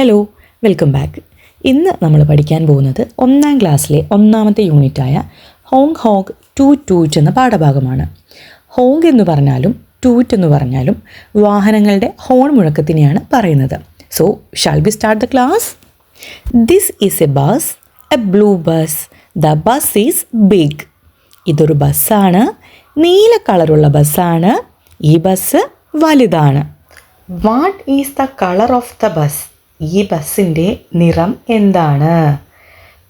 Hello, welcome back. ഇന്ന് നമ്മൾ പഠിക്കാൻ പോകുന്നത് 1ാം ക്ലാസ്സിലെ 1ാമത്തെ യൂണിറ്റായ ഹോങ് ഹോങ് ടൂറ്റ് ടൂറ്റ് എന്ന പാഠഭാഗമാണ്. ഹോങ് എന്ന് പറഞ്ഞാലും ടൂറ്റ് എന്ന് പറഞ്ഞാലും വാഹനങ്ങളുടെ ഹോൺ മുഴക്കത്തിനെയാണ് പറയുന്നത്. So shall we start the class? This is a bus, a blue bus. The bus is big. ഇതൊരു ബസ്സാണ്, നീല കളറുള്ള ബസ്സാണ്. ഈ ബസ് വലുതാണ്. What is the colour of the bus? ഈ ബസ്സിൻ്റെ നിറം എന്താണ്?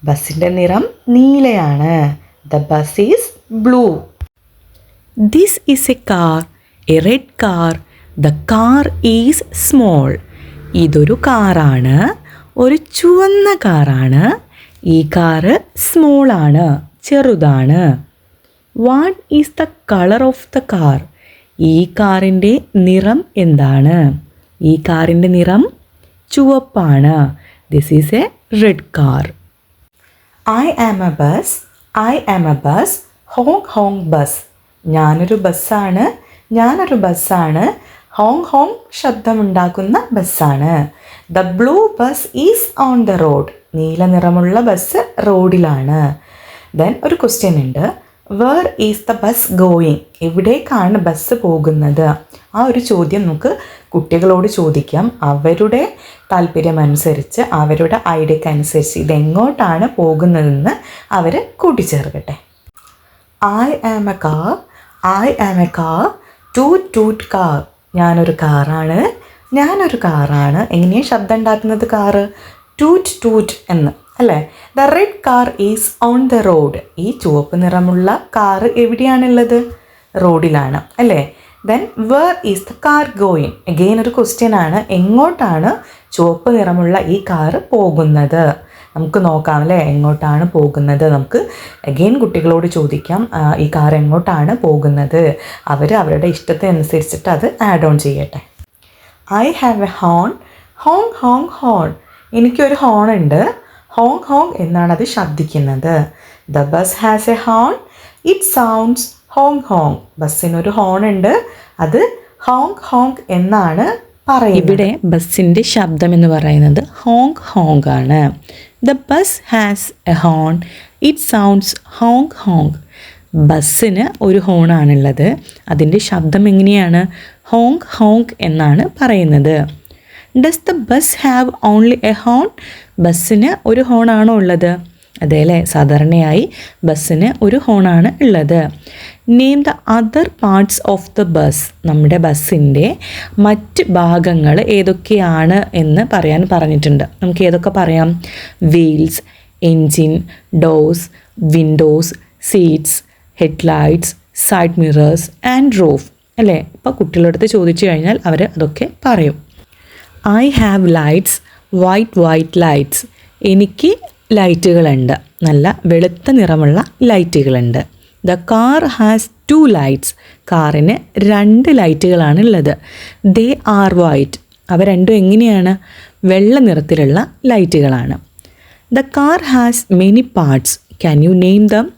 ബസ്സിൻ്റെ നിറം നീലയാണ്. The bus is blue. This is a car, a red car. The car is small. ഇതൊരു കാറാണ്, ഒരു ചുവന്ന കാറാണ്. ഈ കാറ് സ്മോളാണ്, ചെറുതാണ്. What is the colour of the car? ഈ കാറിൻ്റെ നിറം എന്താണ്? ഈ കാറിൻ്റെ നിറം ചുവപ്പാണ്. This is a red car. I am a bus, I am a bus. Honk honk bus. ഞാനൊരു ബസ്സാണ്, ഞാനൊരു ബസ്സാണ്. ഹോങ് ഹോങ് ശബ്ദമുണ്ടാക്കുന്ന ബസ്സാണ്. The blue bus is on the road. നീല നിറമുള്ള ബസ് റോഡിലാണ്. ദെൻ ഒരു ക്വസ്റ്റ്യൻ ഉണ്ട്. Where is the bus going? എവിടേക്കാണ് ബസ് പോകുന്നത്? ആ ഒരു ചോദ്യം നമുക്ക് കുട്ടികളോട് ചോദിക്കാം. അവരുടെ താല്പര്യമനുസരിച്ച്, അവരുടെ ഐഡിയക്ക് അനുസരിച്ച് ഇതെങ്ങോട്ടാണ് പോകുന്നതെന്ന് അവർ കൂട്ടിച്ചേർക്കട്ടെ. I am a car, I am a car. Toot toot car. ഞാനൊരു കാറാണ്, ഞാനൊരു കാറാണ്. എങ്ങനെയാണ് ശബ്ദം ഉണ്ടാക്കുന്നത് കാറ്? ടൂറ്റ് ടൂറ്റ് എന്ന് അല്ലേ? The red car is on the road. ഈ ചുവപ്പ് നിറമുള്ള കാറ് എവിടെയാണുള്ളത്? റോഡിലാണ് അല്ലേ? Then where is the car going? Again ഒരു ക്വസ്റ്റ്യൻ ആണ്. എങ്ങോട്ടാണ് ചുവപ്പ് നിറമുള്ള ഈ കാറ് പോകുന്നത്? നമുക്ക് നോക്കാം അല്ലേ, എങ്ങോട്ടാണ് പോകുന്നത്. നമുക്ക് അഗെയിൻ കുട്ടികളോട് ചോദിക്കാം, ഈ കാർ എങ്ങോട്ടാണ് പോകുന്നത്? അവർ അവരുടെ ഇഷ്ടത്തിനനുസരിച്ചിട്ട് അത് ആഡ് ഓൺ ചെയ്യട്ടെ. I have a horn, honk honk horn. എനിക്കൊരു ഹോൺ ഉണ്ട്. ഹോങ് ഹോങ് എന്നാണ് അത് ശബ്ദിക്കുന്നത്. The bus has a horn, it sounds honk honk. ബസ്സിനൊരു ഹോൺ ഉണ്ട്, അത് ഹോങ് ഹോങ് എന്നാണ് പറയുന്നത്. ഇവിടെ ബസ്സിൻ്റെ ശബ്ദം എന്ന് പറയുന്നത് ഹോങ് ഹോങ് ആണ്. The bus has a horn, it sounds honk Hong. ബസ്സിന് ഒരു ഹോണാണുള്ളത്, അതിൻ്റെ ശബ്ദം എങ്ങനെയാണ്? ഹോങ് ഹോങ് എന്നാണ് പറയുന്നത്. Does the bus have only A horn? ബസ്സിന് ഒരു ഹോണാണോ ഉള്ളത്? അതെ അല്ലേ, സാധാരണയായി ബസ്സിന് ഒരു ഹോണാണ് ഉള്ളത്. Name the other parts of the bus. നമ്മുടെ ബസ്സിൻ്റെ മറ്റ് ഭാഗങ്ങൾ ഏതൊക്കെയാണ് എന്ന് പറയാൻ പറഞ്ഞിട്ടുണ്ട്. നമുക്ക് ഏതൊക്കെ പറയാം? Wheels, engine, doors, windows, seats, headlights, side mirrors and roof അല്ലേ? ഇപ്പോൾ കുട്ടികളുടെ അടുത്ത് ചോദിച്ചു കഴിഞ്ഞാൽ അവർ അതൊക്കെ പറയും. I have lights, white lights. എനിക്ക് ലൈറ്റുകളുണ്ട്, നല്ല വെളുത്ത നിറമുള്ള ലൈറ്റുകളുണ്ട്. The car has 2 lights. കാറിന് 2 ലൈറ്റുകളാണുള്ളത്. They are white. അവ രണ്ടും എങ്ങനെയാണ്? വെള്ള നിറത്തിലുള്ള ലൈറ്റുകളാണ്. The car has many parts. Can you name them?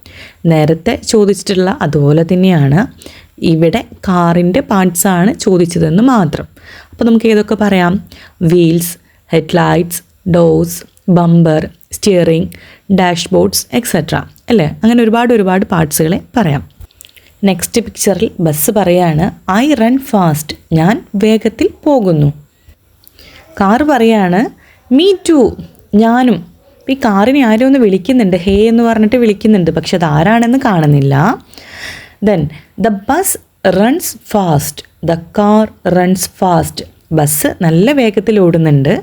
നേരത്തെ ചോദിച്ചിട്ടുള്ള അതുപോലെ തന്നെയാണ്. ഇവിടെ കാറിൻ്റെ പാർട്സാണ് ചോദിച്ചതെന്ന് മാത്രം. അപ്പോൾ നമുക്ക് ഏതൊക്കെ പറയാം? Wheels, headlights, doors, bumper, steering, dashboards etcetera അല്ലേ? അങ്ങനെ ഒരുപാട് പാർട്സുകളെ പറയാം. നെക്സ്റ്റ് പിക്ചറിൽ ബസ് പറയാണ് ഐ റൺ ഫാസ്റ്റ്. ഞാൻ വേഗത്തിൽ പോകുന്നു. കാർ പറയാണ് മീ ടു. ഞാനും. ഈ കാറിനെ ആരും ഒന്ന് വിളിക്കുന്നുണ്ട്, ഹേ എന്ന് പറഞ്ഞിട്ട് വിളിക്കുന്നുണ്ട്, പക്ഷെ അതാരാണെന്ന് കാണുന്നില്ല. Then the bus runs fast. The car runs fast. Bus നല്ല വേഗത്തിൽ ഓടുന്നുണ്ട്,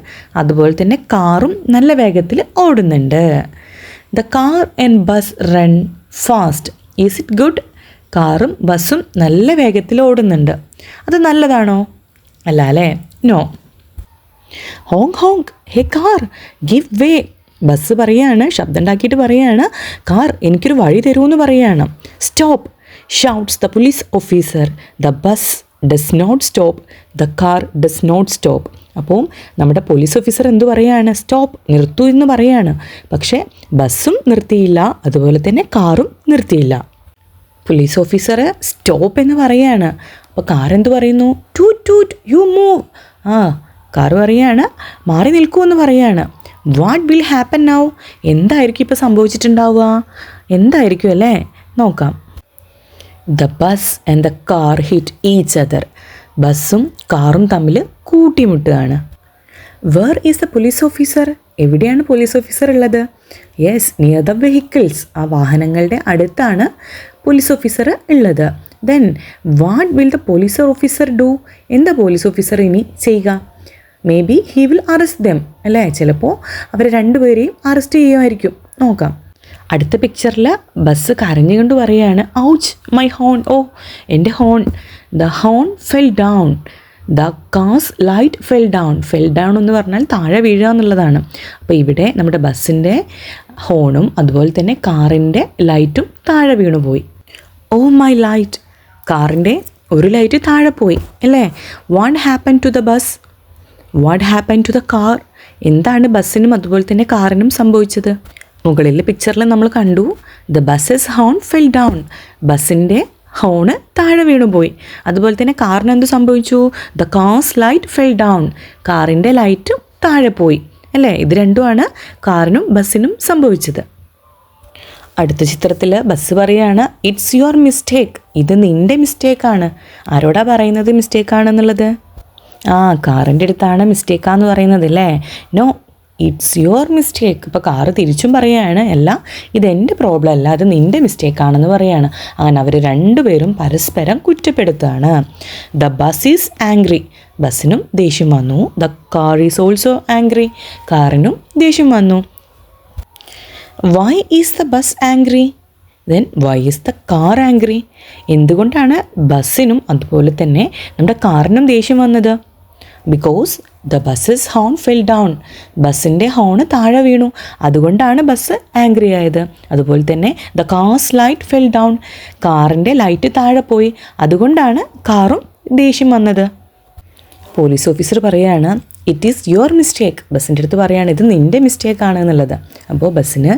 അതുപോലെ തന്നെ കാറും നല്ല വേഗത്തിൽ ഓടുന്നുണ്ട്. The car and bus run fast. Is it good? കാറും ബസ്സും നല്ല വേഗത്തിൽ ഓടുന്നുണ്ട്, അത് നല്ലതാണോ? അല്ല അല്ലേ? No. Honk honk, hey car give way. Bus പറയാണ്, ശബ്ദം ഉണ്ടാക്കിയിട്ട് പറയാണ്, കാർ എനിക്കൊരു വഴി തരുമെന്ന് പറയാണ്. Stop shouts the police officer. The bus does not stop. The car does not stop. അപ്പോൾ നമ്മുടെ പോലീസ് ഓഫീസർ എന്തു പറയാണ്? സ്റ്റോപ്പ്, നിർത്തൂ എന്ന് പറയാണ്. പക്ഷേ ബസ്സും നിർത്തിയില്ല, അതുപോലെ തന്നെ കാറും നിർത്തിയില്ല. പോലീസ് ഓഫീസർ സ്റ്റോപ്പ് എന്ന് പറയാണ്. അപ്പോൾ കാർ എന്ത് പറയുന്നു? Toot toot you move. Car പറയാണ് മാറി നിൽക്കൂ എന്ന് പറയാണ്. What will happen now? എന്തായിരിക്കും ഇപ്പോൾ സംഭവിച്ചിട്ടുണ്ടാവുക? എന്തായിരിക്കും അല്ലേ? നോക്കാം. The bus and the car hit each other. ബസ്സും കാറും തമ്മിൽ കൂട്ടിമുട്ടുകയാണ്. Where is the police officer? എവിടെയാണ് പോലീസ് ഓഫീസർ ഉള്ളത്? Yes, near the vehicles. ആ വാഹനങ്ങളുടെ അടുത്താണ് പോലീസ് ഓഫീസർ ഉള്ളത്. Then what will the police officer do? എന്താ പോലീസ് ഓഫീസർ ഇനി ചെയ്യുക? Maybe he will arrest dum, അല്ലേ? ചിലപ്പോൾ അവർ രണ്ടുപേരെയും അറസ്റ്റ് ചെയ്യുമായിരിക്കും. നോക്കാം. അടുത്ത പിക്ചറിൽ ബസ് കരഞ്ഞുകൊണ്ട് പറയുകയാണ്, ഔച്ച് മൈ ഹോൺ. ഓ, എൻ്റെ horn. The horn fell down. The car's light fell down. Fell down എന്ന് പറഞ്ഞാൽ താഴെ വീഴുക എന്നുള്ളതാണ്. അപ്പോൾ ഇവിടെ നമ്മുടെ ബസ്സിൻ്റെ ഹോണും അതുപോലെ തന്നെ കാറിൻ്റെ ലൈറ്റും താഴെ വീണുപോയി. Oh my light. കാറിൻ്റെ ഒരു ലൈറ്റ് താഴെ പോയി, അല്ലേ? What happen to the bus? What happen to the car? എന്താണ് ബസ്സിനും അതുപോലെ തന്നെ കാറിനും സംഭവിച്ചത്? മുകളിലെ പിക്ചറിൽ നമ്മൾ കണ്ടു, the bus's horn fell down. ബസ്സിൻ്റെ ഹോണ് താഴെ വീണുപോയി. അതുപോലെ തന്നെ കാറിന് എന്ത് സംഭവിച്ചു? The car's light fell down. കാറിൻ്റെ ലൈറ്റും താഴെ പോയി, അല്ലേ? ഇത് രണ്ടുമാണ് കാറിനും ബസ്സിനും സംഭവിച്ചത്. അടുത്ത ചിത്രത്തിൽ ബസ് പറയുകയാണ്, ഇറ്റ്സ് യുവർ മിസ്റ്റേക്ക്. ഇത് നിൻ്റെ മിസ്റ്റേക്കാണ്. ആരോടാ പറയുന്നത് മിസ്റ്റേക്കാണെന്നുള്ളത്? കാറിൻ്റെ അടുത്താണ് മിസ്റ്റേക്കാന്ന് പറയുന്നത്, അല്ലേ? No, it's your mistake. ഇപ്പോൾ കാറ് തിരിച്ചും പറയുകയാണ്, അല്ല ഇതെൻ്റെ പ്രോബ്ലം അല്ല, അത് നിൻ്റെ മിസ്റ്റേക്കാണെന്ന് പറയുകയാണ്. അങ്ങനെ അവർ രണ്ടുപേരും പരസ്പരം കുറ്റപ്പെടുത്തുകയാണ്. The bus is angry. ബസ്സിനും ദേഷ്യം വന്നു. The car is also angry. കാറിനും ദേഷ്യം വന്നു. Why is the bus angry? Then why is the car angry? എന്തുകൊണ്ടാണ് ബസ്സിനും അതുപോലെ തന്നെ നമ്മുടെ കാറിനും ദേഷ്യം വന്നത്? Because the bus's horn fell down. ബസ്സിൻ്റെ ഹോണ് താഴെ വീണു, അതുകൊണ്ടാണ് ബസ് ആംഗ്രി ആയത്. അതുപോലെ തന്നെ the car's light fell down. കാറിൻ്റെ ലൈറ്റ് താഴെ പോയി, അതുകൊണ്ടാണ് കാറും ദേഷ്യം വന്നത്. പോലീസ് ഓഫീസർ പറയുകയാണ്, ഇറ്റ് ഈസ് യുവർ മിസ്റ്റേക്ക്. ബസ്സിൻ്റെ അടുത്ത് പറയുകയാണ്, ഇത് നിൻ്റെ മിസ്റ്റേക്കാണ് എന്നുള്ളത്. അപ്പോൾ ബസ്സിന്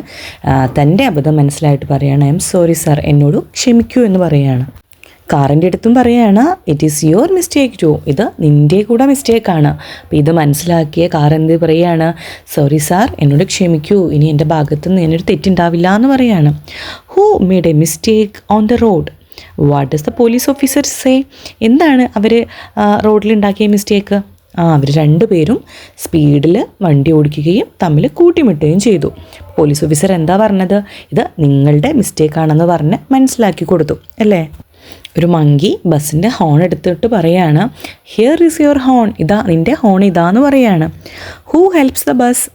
തൻ്റെ അബദ്ധം മനസ്സിലായിട്ട് പറയുകയാണ്, ഐ എം സോറി സാർ, എന്നോട് ക്ഷമിക്കൂ എന്ന് പറയുകയാണ്. കാറിൻ്റെ അടുത്തും പറയുകയാണ്, it is your mistake too. ഇത് നിൻ്റെ കൂടെ മിസ്റ്റേക്കാണ്. അപ്പോൾ ഇത് മനസ്സിലാക്കിയ കാർ എന്ത് പറയുകയാണ്, സോറി സാർ, എന്നോട് ക്ഷമിക്കൂ, ഇനി എൻ്റെ ഭാഗത്തു നിന്ന് എന്നൊരു തെറ്റുണ്ടാവില്ല എന്ന് പറയുകയാണ്. Who made A mistake on the road? What does the police officer say? എന്താണ് അവർ റോഡിലുണ്ടാക്കിയ മിസ്റ്റേക്ക്? അവർ രണ്ടുപേരും സ്പീഡിൽ വണ്ടി ഓടിക്കുകയും തമ്മിൽ കൂട്ടിമുട്ടുകയും ചെയ്തു. പോലീസ് ഓഫീസർ എന്താ പറഞ്ഞത്? ഇത് നിങ്ങളുടെ മിസ്റ്റേക്കാണെന്ന് പറഞ്ഞ് മനസ്സിലാക്കി കൊടുത്തു, അല്ലേ? ഒരു മങ്കി ബസ്സിൻ്റെ ഹോൺ എടുത്തിട്ട് പറയാണ്, ഹിയർ ഈസ് യുവർ ഹോൺ. ഇതാ നിൻ്റെ ഹോൺ ഇതാന്ന് പറയാണ്. Who helps the bus?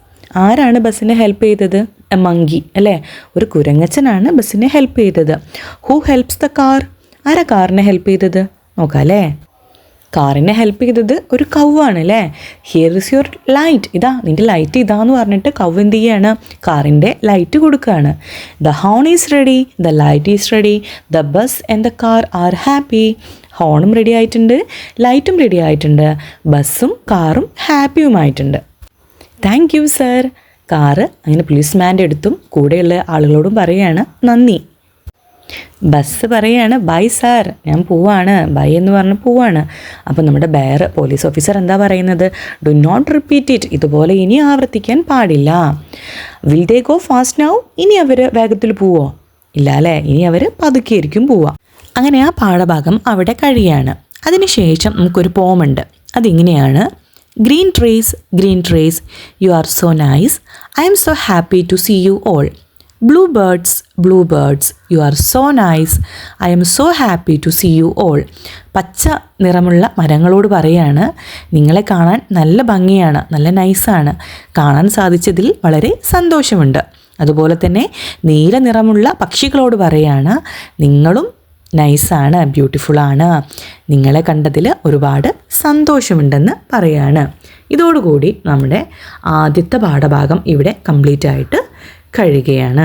ആരാണ് ബസ്സിനെ ഹെൽപ്പ് ചെയ്തത്? എ മങ്കി, അല്ലേ? ഒരു കുരങ്ങച്ചനാണ് ബസ്സിനെ ഹെൽപ്പ് ചെയ്തത്. Who helps the car? ആരാ കാറിനെ ഹെൽപ്പ് ചെയ്തത്? നോക്കാം, അല്ലേ? കാറിനെ ഹെൽപ്പ് ചെയ്തത് ഒരു കൗവാണ്, അല്ലേ? Here is your light. ഇതാ നിൻ്റെ ലൈറ്റ് ഇതാന്ന് പറഞ്ഞിട്ട് കൗവ് എന്ത് ചെയ്യാണ്? കാറിൻ്റെ ലൈറ്റ് കൊടുക്കുകയാണ്. The horn is ready, the light is ready, the bus and the car are happy. ഹോണും റെഡി ആയിട്ടുണ്ട്, ലൈറ്റും റെഡി ആയിട്ടുണ്ട്, ബസ്സും കാറും ഹാപ്പിയുമായിട്ടുണ്ട്. Thank you sir. കാറ് അങ്ങനെ പോലീസ്മാൻ്റെ അടുത്തും കൂടെയുള്ള ആളുകളോടും പറയുകയാണ്, നന്ദി. ബസ് പറയുകയാണ്, ബൈ സാർ, ഞാൻ പോവാണ്, ബൈ എന്ന് പറഞ്ഞ് പോവാണ്. അപ്പോൾ നമ്മുടെ ബെയർ പോലീസ് ഓഫീസർ എന്താ പറയുന്നത്? Do not repeat it. ഇതുപോലെ ഇനി ആവർത്തിക്കാൻ പാടില്ല. Will they go fast now? ഇനി അവർ വേഗത്തിൽ പോവോ? ഇല്ല, അല്ലേ? ഇനി അവർ പതുക്കെയായിരിക്കും പോവുക. അങ്ങനെ ആ പാഠഭാഗം അവിടെ കഴിയാണ്. അതിനുശേഷം നമുക്കൊരു പോമുണ്ട്. അതിങ്ങനെയാണ്, green trees, you are so nice, I'm so happy to see you all. Blue birds, you are so nice, I'm so happy to see you all. പച്ച നിറമുള്ള മരങ്ങളോട് പറയാണ്, നിങ്ങളെ കാണാൻ നല്ല ഭംഗിയാണ്, നല്ല നൈസാണ്, കാണാൻ സാധിച്ചതിൽ വളരെ സന്തോഷമുണ്ട്. അതുപോലെ തന്നെ നീല നിറമുള്ള പക്ഷികളോട് പറയാണ്, നിങ്ങളും നൈസാണ്, ബ്യൂട്ടിഫുള്ളാണ്, നിങ്ങളെ കണ്ടതിൽ ഒരുപാട് സന്തോഷമുണ്ടെന്ന് പറയാണ്. ഇതോടുകൂടി നമ്മുടെ ആദ്യത്തെ പാഠഭാഗം ഇവിടെ കംപ്ലീറ്റ് ആയിട്ട് കഴിയുകയാണ്.